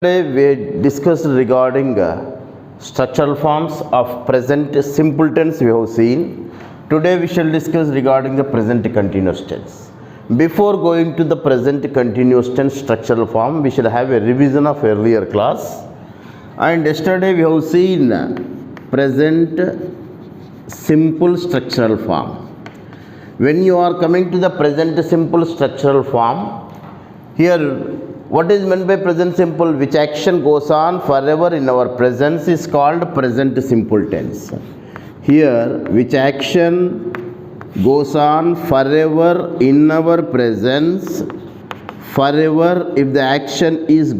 Today we discussed regarding structural forms of present simple tense we have seen. Today we shall discuss regarding the present continuous tense. Before going to the present continuous tense structural form, we shall have a revision of earlier class. And yesterday we have seen present simple structural form. When you are coming to the present simple structural form, here what is meant by present simple? Which action goes on forever in our presence is called present simple tense. Here, which action goes on forever in our presence, forever, if the action is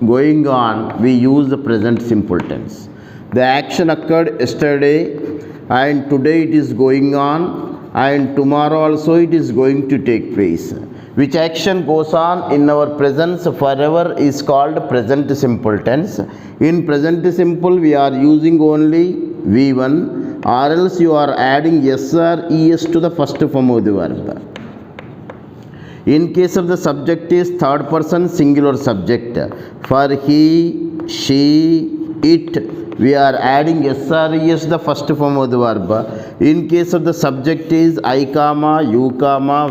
going on, we use the present simple tense. The action occurred yesterday and today it is going on and tomorrow also it is going to take place. Which action goes on in our presence forever is called present simple tense. In present simple we are using only V1, or else you are adding S or ES to the first form of the verb. In case of the subject is third person singular subject. For he, she, it, we are adding S or ES the first form of the verb. In case of the subject is I, you,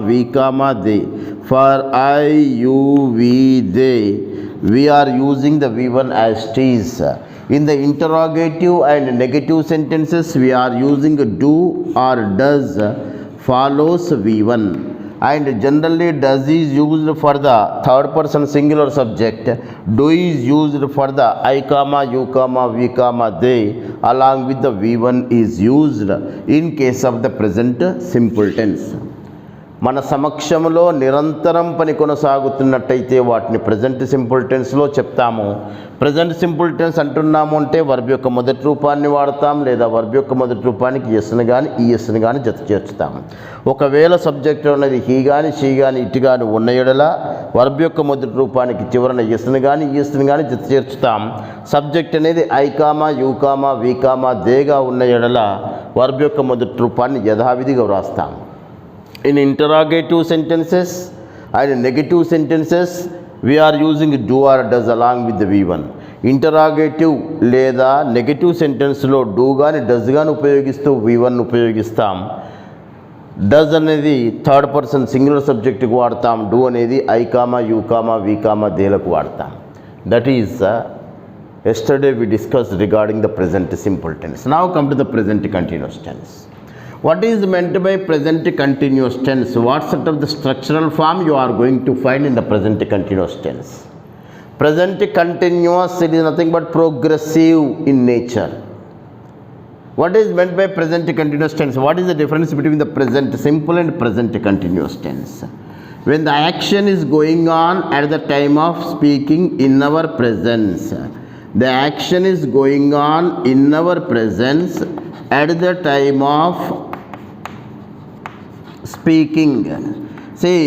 we, they. For I, you, we, they, we are using the V1 as it is. In the interrogative and negative sentences, we are using do or does follows V1. And generally does is used for the third person singular subject, do is used for the I, you, we, they, along with the V1 is used in case of the present simple tense. మన సమక్షంలో నిరంతరం పని కొనసాగుతున్నట్టయితే వాటిని present simple టెన్స్లో చెప్తాము. Present simple tense అంటున్నాము అంటే verb యొక్క మొదటి రూపాన్ని వాడతాం, లేదా వర్బ్ యొక్క మొదటి రూపానికి ఎస్ని కానీ ఈఎస్ని కానీ జత చేర్చుతాము. ఒకవేళ సబ్జెక్ట్ అనేది హీ కానీ షీ కానీ ఇటు కానీ ఉన్న ఎడల వర్బ్ యొక్క మొదటి రూపానికి చివరన ఎస్ని కానీ ఈఎస్ని కానీ జత చేర్చుతాం. సబ్జెక్ట్ అనేది ఐ, యూ, వి, దేగా ఉన్న ఎడల వర్బ్ యొక్క మొదటి రూపాన్ని యథావిధిగా వ్రాస్తాం. In interrogative sentences and negative sentences, we are using do or does along with the V1. Interrogative లేదా నెగటివ్ సెంటెన్స్లో డూ కానీ డస్ కానీ ఉపయోగిస్తూ V1 ఉపయోగిస్తాం. డస్ అనేది థర్డ్ పర్సన్ సింగులర్ సబ్జెక్టుకు వాడతాం. డూ అనేది ఐ, యూ, వి, దేలకు వాడతాం. That is yesterday we discussed regarding the present simple tense. Now come to the present continuous tense. What is meant by present continuous tense? What sort of the structural form you are going to find in the present continuous tense? Present continuous, it is nothing but progressive in nature. What is meant by present continuous tense? What is the difference between the present simple and present continuous tense? When the action is going on at the time of speaking in our presence. The action is going on in our presence at the time of speaking. See,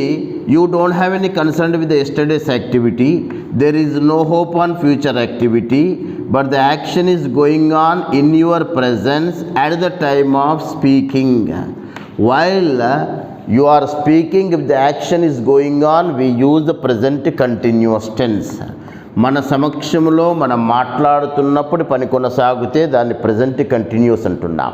you don't have any concern with the yesterday's activity. There is no hope on future activity, but the action is going on in your presence at the time of speaking. While you are speaking, if the action is going on, we use the present continuous tense. మన సమక్షంలో మనం మాట్లాడుతున్నప్పుడు పని కొనసాగితే దాన్ని present continuous అంటున్నాం.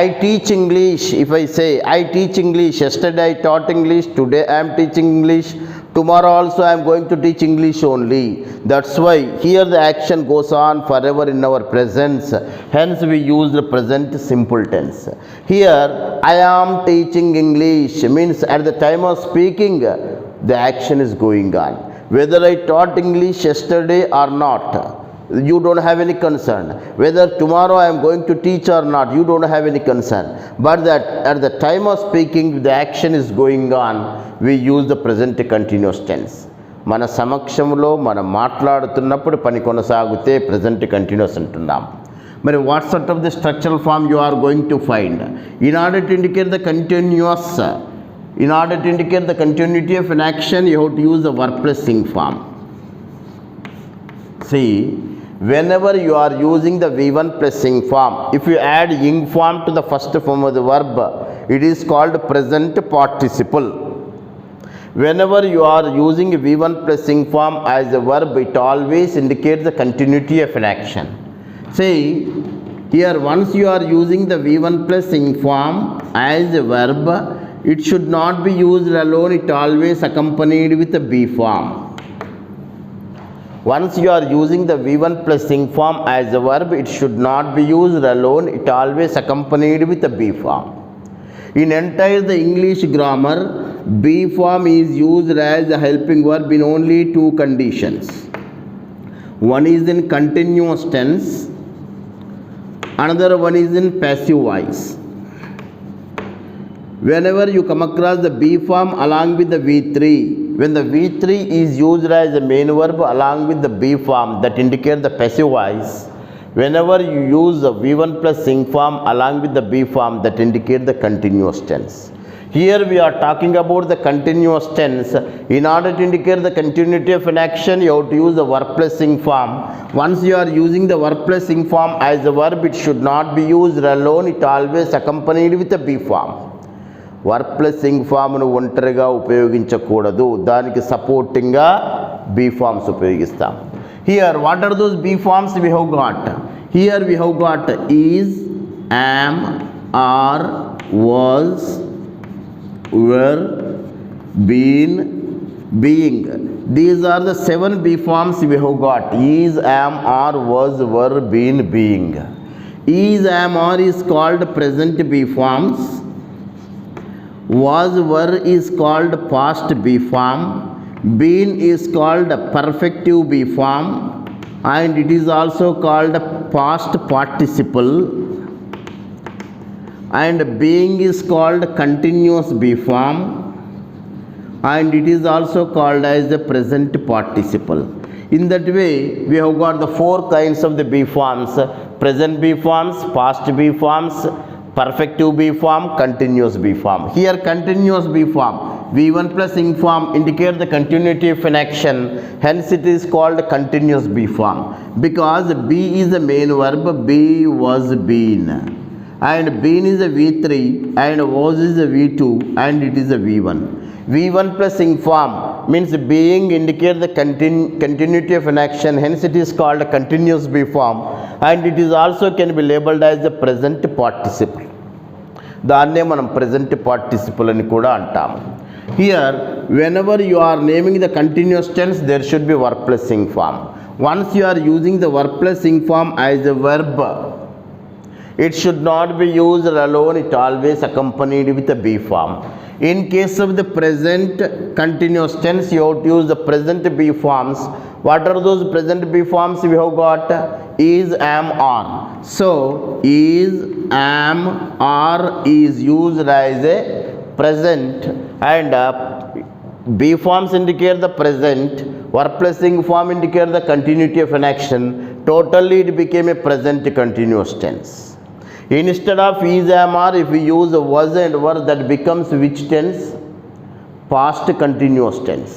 I teach English. If I say I teach English, yesterday I taught English, today I am teaching English, tomorrow also I am going to teach English only. That's why here the action goes on forever in our presence. Hence we use the present simple tense. Here I am teaching English means at the time of speaking the action is going on. Whether I taught English yesterday or not, you don't have any concern. Whether tomorrow I am going to teach or not, you don't have any concern. But that at the time of speaking, the action is going on, we use the present continuous tense. మన సమక్షంలో మనం మాట్లాడుతున్నప్పుడు పని కొనసాగితే present continuous అంటున్నాం. మరి what sort of the structural form you are going to find? In order to indicate the continuous, in order to indicate the continuity of an action, you have to use the verb plus ing form. See, whenever you are using the V1 plus ing form, if you add ing form to the first form of the verb, it is called present participle. Whenever you are using V1 plus ing form as a verb, it always indicates the continuity of an action. See, here once you are using the V1 plus ing form as a verb, it should not be used alone, it always accompanied with a be form. Once you are using the V1 plus ing form as a verb, it should not be used alone, it always accompanied with a be form. In entire the English grammar, be form is used as a helping verb in only two conditions. One is in continuous tense, another one is in passive voice. Whenever you come across the be form along with the V3, when the V3 is used as a main verb along with the be form, that indicates the passive voice. Whenever you use the V1 plus ing form along with the be form, that indicates the continuous tense. Here we are talking about the continuous tense. In order to indicate the continuity of an action, you have to use the verb plus ing form. Once you are using the verb plus ing form as a verb, it should not be used alone, it always accompanied with a be form. Verb plus ing ఫామ్ను ఒంటరిగా ఉపయోగించకూడదు, దానికి సపోర్టింగ్గా be forms ఉపయోగిస్తాం. Here what are those be forms we have got? Here we have got is, am, are, was, were, been, being. These are the 7 be forms we have got: is, am, are, was, were, been, being. Is, am, are is called present be forms. Was, were is called past be form. Been is called perfective be form, and it is also called past participle. And being is called continuous be form, and it is also called as the present participle. In that way, we have got the 4 kinds of the be forms: present be forms, past be forms, perfective be form, continuous be form. Here continuous be form, V1 plus ing form indicate the continuity of an action, hence it is called continuous be form. Because be is the main verb, be, was, been, and been is a V3, and was is a V2, and it is a V1. V1 plus ing form means being indicate the continuity of an action, hence it is called a continuous be form, and it is also can be labeled as the present participle. దాన్నే మనం present participle అని కూడా అంటాము. Here whenever you are naming the continuous tense, there should be verb plus ing form. Once you are using the verb plus ing form as a verb, it should not be used alone, it always accompanied with a be form. In case of the present continuous tense, you have to use the present be forms. What are those present be forms we have got? Is, am, are. So is, am, are is used as a present, and be forms indicate the present, verb plus ing form indicate the continuity of an action. Totally it became a present continuous tense. Instead of is, am, are, if we use was and were, that becomes which tense? Past continuous tense.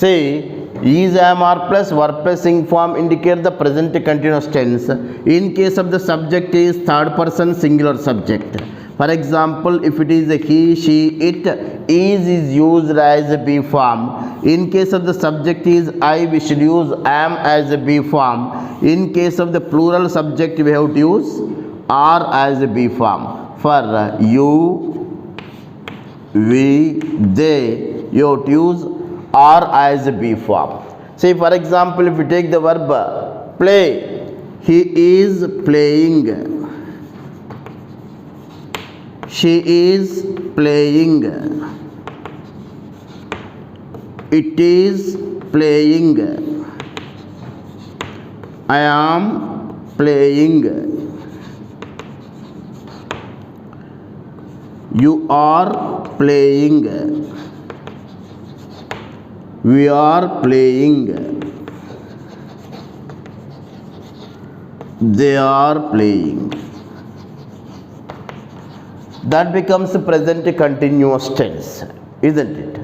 See, is, am, are plus verb plus ing form indicate the present continuous tense. In case of the subject is third person singular subject. For example, if it is a he, she, it, is used as a be form. In case of the subject is I, we should use am as a be form. In case of the plural subject, we have to use are as a be form. For you, we, they, you have to use are as a be form. Say for example, if we take the verb play, he is playing, she is playing, it is playing, I am playing, you are playing, we are playing, they are playing. That becomes the present continuous tense, isn't it?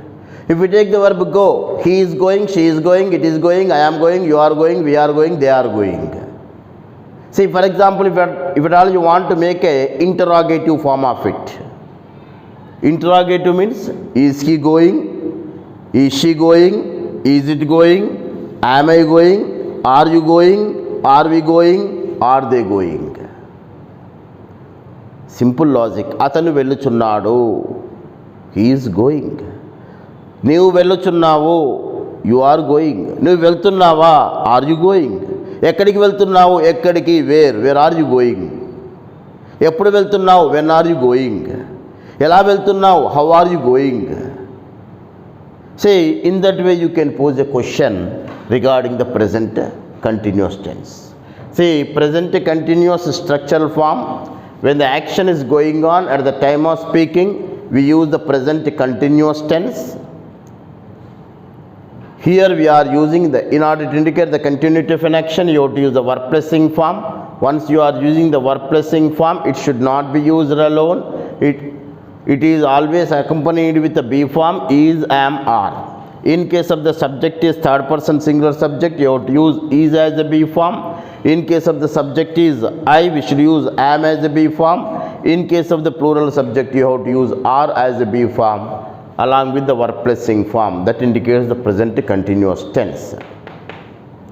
If we take the verb go, he is going, she is going, it is going, I am going, you are going, we are going, they are going. See, for example, if at all you want to make a interrogative form of it. Interrogative means, is he going, Is she going? Is it going? Am I going? Are you going? Are we going? Are they going? Simple logic. అతను వెళ్ళుచున్నాడు. He's going. నీవు వెళ్ళుచున్నావు. You are going. నువ్వు వెళ్తున్నావా? Are you going. ఎక్కడికి వెళ్తున్నావు? ఎక్కడికి? Where are you going. ఎప్పుడు వెళ్తున్నావు? When are you going. ఎలా వెళ్తున్నావు? How are you going. Say in that way you can pose a question regarding the present continuous tense. Say present continuous structural form. When the action is going on at the time of speaking, we use the present continuous tense. Here we are using in order to indicate the continuity of an action, you have to use the verb placing form. Once you are using the verb placing form, it should not be used alone. It is always accompanied with the be form, is, am, are. In case of the subject is third person singular subject, you have to use is as a be form. In case of the subject is I, we should use am as a be form. In case of the plural subject, you have to use are as a be form along with the verb placing form that indicates the present continuous tense.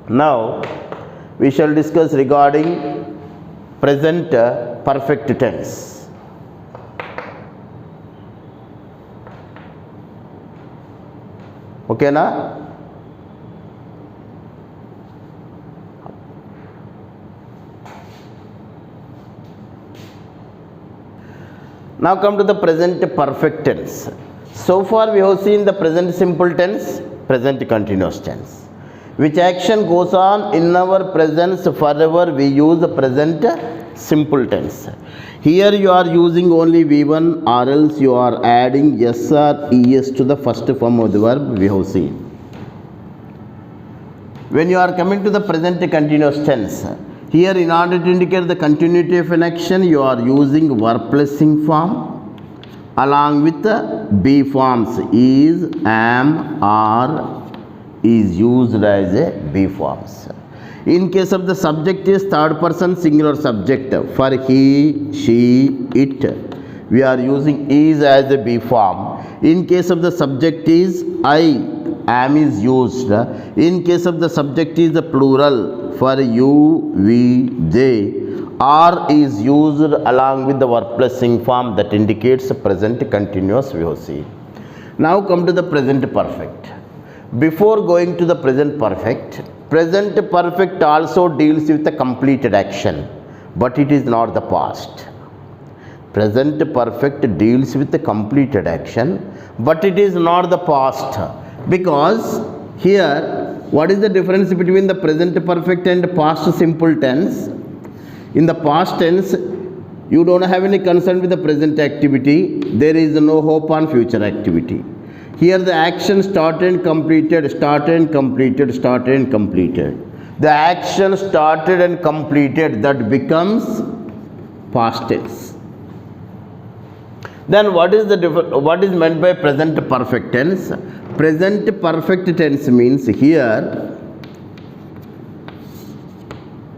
Now we shall discuss regarding present perfect tense. Okay na? Now come to the present perfect tense. So far we have seen the present simple tense, present continuous tense. Which action goes on in our presence forever, we use the present simple tense. Here you are using only V1 or else you are adding S or ES to the first form of the verb we have seen. When you are coming to the present continuous tense, here in order to indicate the continuity of an action, you are using verb placing form along with the be forms. Is, am, are is used as a be forms. In case of the subject is third person singular subject. For he, she, it, we are using is as a be form. In case of the subject is I, am is used. In case of the subject is the plural. For you, we, they, are is used along with the verb placing form that indicates the present continuous we have seen. Now come to the present perfect. Before going to the present perfect also deals with the completed action, but it is not the past. Present perfect deals with the completed action, but it is not the past. Because here, what is the difference between the present perfect and past simple tense? In the past tense, you don't have any concern with the present activity. There is no hope on future activity. Here the action started and completed. The action started and completed, that becomes past tense. Then what is meant by present perfect tense? Present perfect tense means here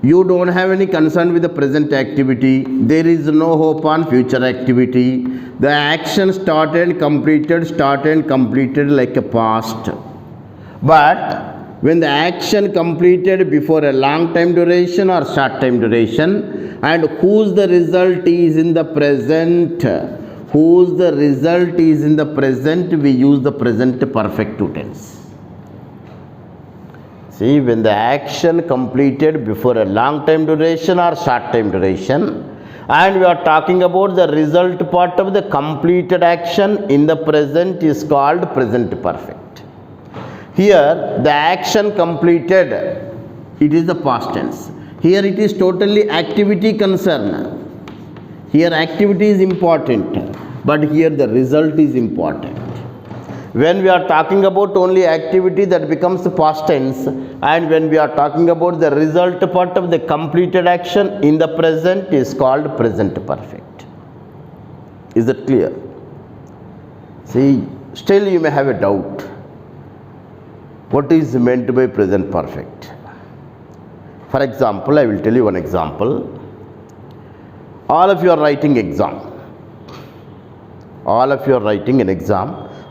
you don't have any concern with the present activity. There is no hope on future activity. The action started and completed like a past. But when the action completed before a long time duration or short time duration, and whose the result is in the present, we use the present perfect tense. See, when the action completed before a long time duration or short time duration, and we are talking about the result part of the completed action in the present is called present perfect. Here the action completed, it is the past tense. Here it is totally activity concern. Here activity is important, but here the result is important. When we are talking about only activity, that becomes the past tense, and when we are talking about the result part of the completed action in the present is called present perfect. Is that clear? See, still you may have a doubt. What is meant by present perfect? For example, I will tell you one example. All of you are writing exam.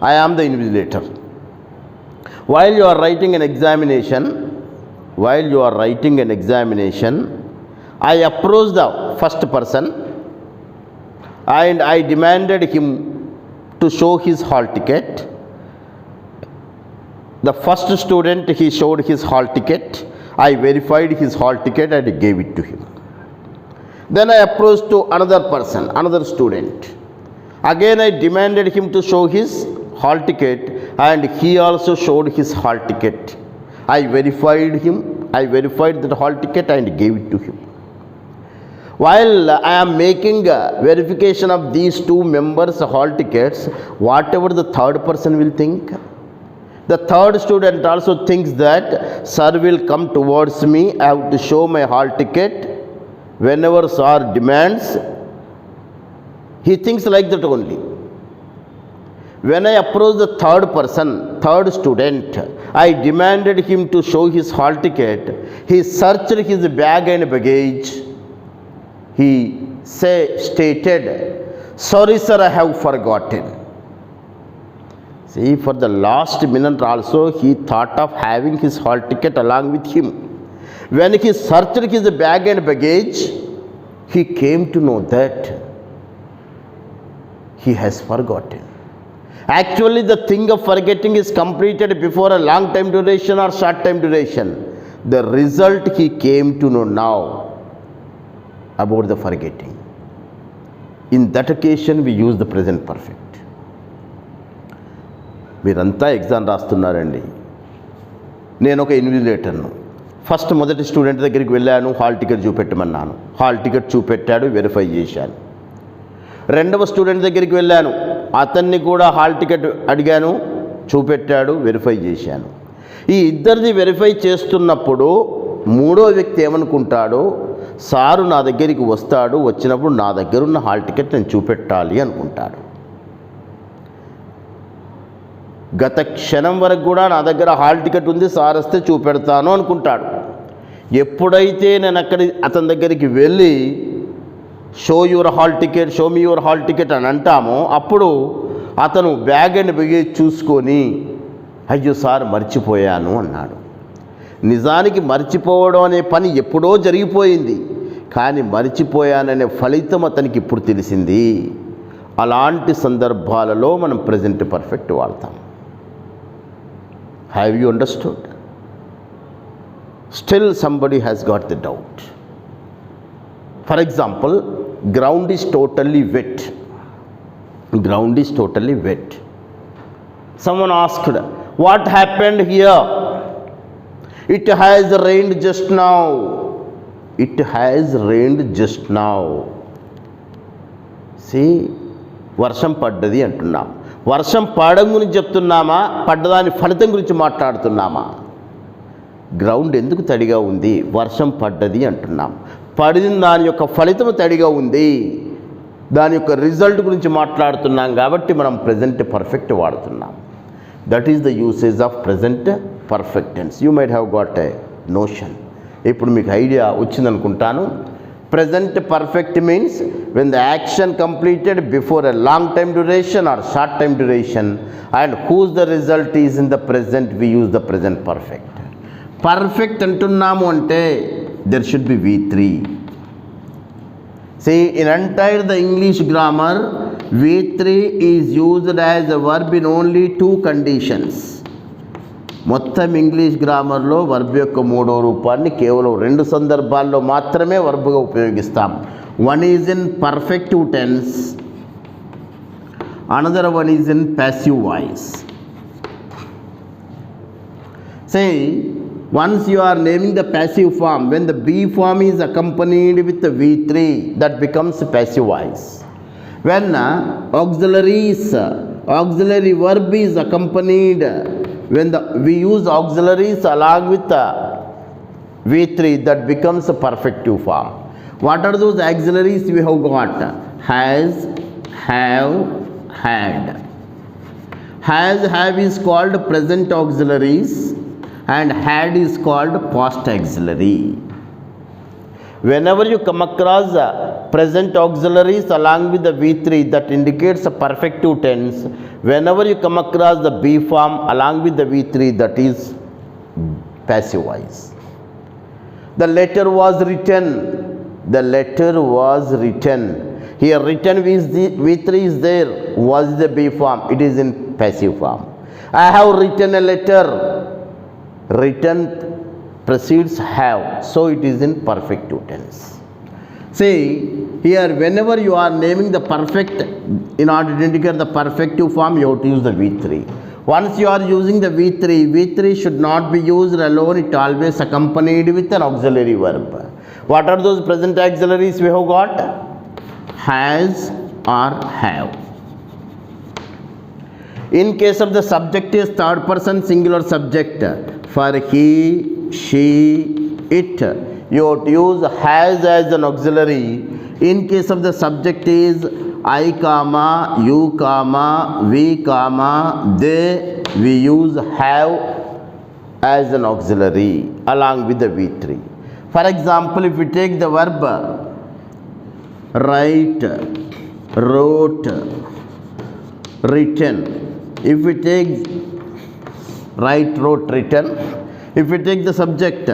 I am the invigilator. While you are writing an examination, I approached the first person and I demanded him to show his hall ticket. The first student, he showed his hall ticket. I verified his hall ticket and gave it to him. Then I approached to another person, another student. Again I demanded him to show his hall ticket and he also showed his hall ticket. I verified that hall ticket and gave it to him. While I am making verification of these two members' hall tickets, whatever the third person will think, the third student also thinks that sir will come towards me, I have to show my hall ticket. Whenever sir demands, he thinks like that only. When I approached the third student, I demanded him to show his hall ticket. He searched his bag and baggage. He stated, sorry sir, I have forgotten. See, for the last minute also he thought of having his hall ticket along with him. When he searched his bag and baggage, he came to know that he has forgotten. Actually, the thing of forgetting is completed before a long time duration or short time duration. The result he came to know now about the forgetting. In that occasion, we use the present perfect. మీరంతా exam రాస్తున్నారండి. నేను ఒక ఇన్విజిలేటర్ను. First మొదటి student దగ్గరికి వెళ్ళాను, hall ticket చూపెట్టమన్నాను. Hall ticket చూపెట్టాడు, వెరిఫై చేశాను. రెండవ స్టూడెంట్ దగ్గరికి వెళ్ళాను, అతన్ని కూడా హాల్ టికెట్ అడిగాను, చూపెట్టాడు, వెరిఫై చేశాను. ఈ ఇద్దరిది వెరిఫై చేస్తున్నప్పుడు మూడో వ్యక్తి ఏమనుకుంటాడు, సారు నా దగ్గరికి వస్తాడు, వచ్చినప్పుడు నా దగ్గర ఉన్న హాల్ టికెట్ నేను చూపెట్టాలి అనుకుంటాడు. గత క్షణం వరకు కూడా నా దగ్గర హాల్ టికెట్ ఉంది, సార్ వస్తే చూపెడతాను అనుకుంటాడు. ఎప్పుడైతే నేను అతని దగ్గరికి వెళ్ళి show me your hall ticket అని అంటామో అప్పుడు అతను బ్యాగ్ అండ్ బగేజ్ చూసుకొని అయ్యో సార్ మర్చిపోయాను అన్నాడు. నిజానికి మర్చిపోవడం అనే పని ఎప్పుడో జరిగిపోయింది, కానీ మర్చిపోయాననే ఫలితం అతనికి ఇప్పుడు తెలిసింది. అలాంటి సందర్భాలలో మనం ప్రెజెంట్ పర్ఫెక్ట్ వాడతాం. Have you understood? Still somebody has got the doubt. For example, ground is totally wet. Someone asked, what happened here? It has rained just now. See, వర్షం పడ్డది అంటున్నాం. వర్షం పడడం గురించి చెప్తున్నామా, పడ్డదాని ఫలితం గురించి మాట్లాడుతున్నామా? గ్రౌండ్ ఎందుకు తడిగా ఉంది? వర్షం పడ్డది అంటున్నాం. పడిన దాని యొక్క ఫలితం తడిగా ఉంది, దాని యొక్క రిజల్ట్ గురించి మాట్లాడుతున్నాం కాబట్టి మనం ప్రెజెంట్ పర్ఫెక్ట్ వాడుతున్నాం. That is the usage of present perfect tense. You might have got a notion. ఇప్పుడు మీకు ఐడియా వచ్చిందనుకుంటాను. Present perfect means when the action completed before a long time duration or short time duration and whose the result is in the present, we use the present perfect. Perfect అంటున్నాము అంటే there should be V3. See, in entire the English grammar, V3 is used as a verb in only two conditions. మొత్తం ఇంగ్లీష్ గ్రామర్లో verb యొక్క మూడో రూపాన్ని కేవలం రెండు సందర్భాల్లో మాత్రమే వర్బ్గా ఉపయోగిస్తాం. One is in perfective tense, another one is in passive voice. Say, once you are naming the passive form, when the be form is accompanied with the V3, that becomes passive voice. When auxiliary verb is accompanied, when we use auxiliaries along with the V3, that becomes a perfective form. What are those auxiliaries we have got? Has, have, had. Has, have is called present auxiliaries and had is called past auxiliary. Whenever you come across present auxiliaries along with the V3, that indicates a perfective tense. Whenever you come across the be form along with the V3, that is passive voice. The letter was written. The letter was written. Here written is the V3 is there. Was the be form? It is in passive form. I have written a letter. Written precedes have, so it is in perfective tense. See, here whenever you are naming the perfect, in order to indicate the perfective form, you have to use the V3. Once you are using the V3, V3 should not be used alone, it always accompanied with an auxiliary verb. What are those present auxiliaries we have got? Has or have. In case of the subject is third person singular subject, for he, she, it, you have to use has as an auxiliary. In case of the subject is I, comma, you, comma, we, comma, they, we use have as an auxiliary along with the V3. For example, if we take the verb write, wrote, written. If we take write, wrote, written, if we take the subject,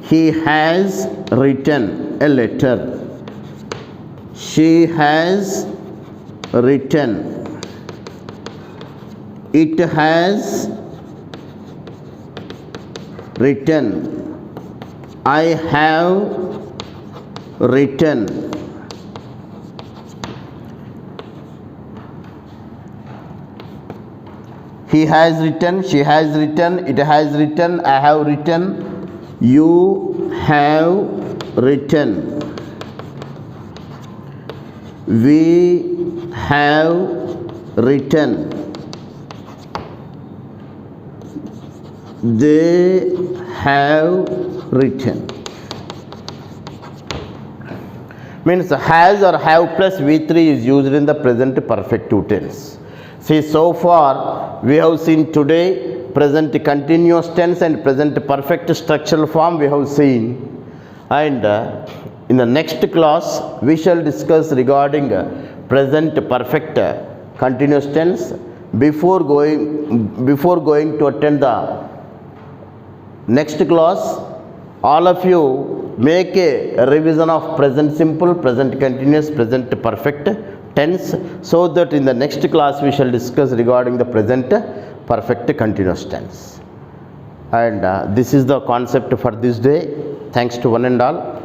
he has written a letter. She has written. It has written. I have written. He has written, she has written, it has written, I have written, you have written, we have written, they have written. Means has or have plus V3 is used in the present perfective tense. See, so far we have seen today present continuous tense and present perfect structural form we have seen, and in the next class we shall discuss regarding present perfect continuous tense. Before going to attend the next class, all of you make a revision of present simple, present continuous, present perfect tense, so that in the next class we shall discuss regarding the present perfect continuous tense. And this is the concept for this day. Thanks to one and all.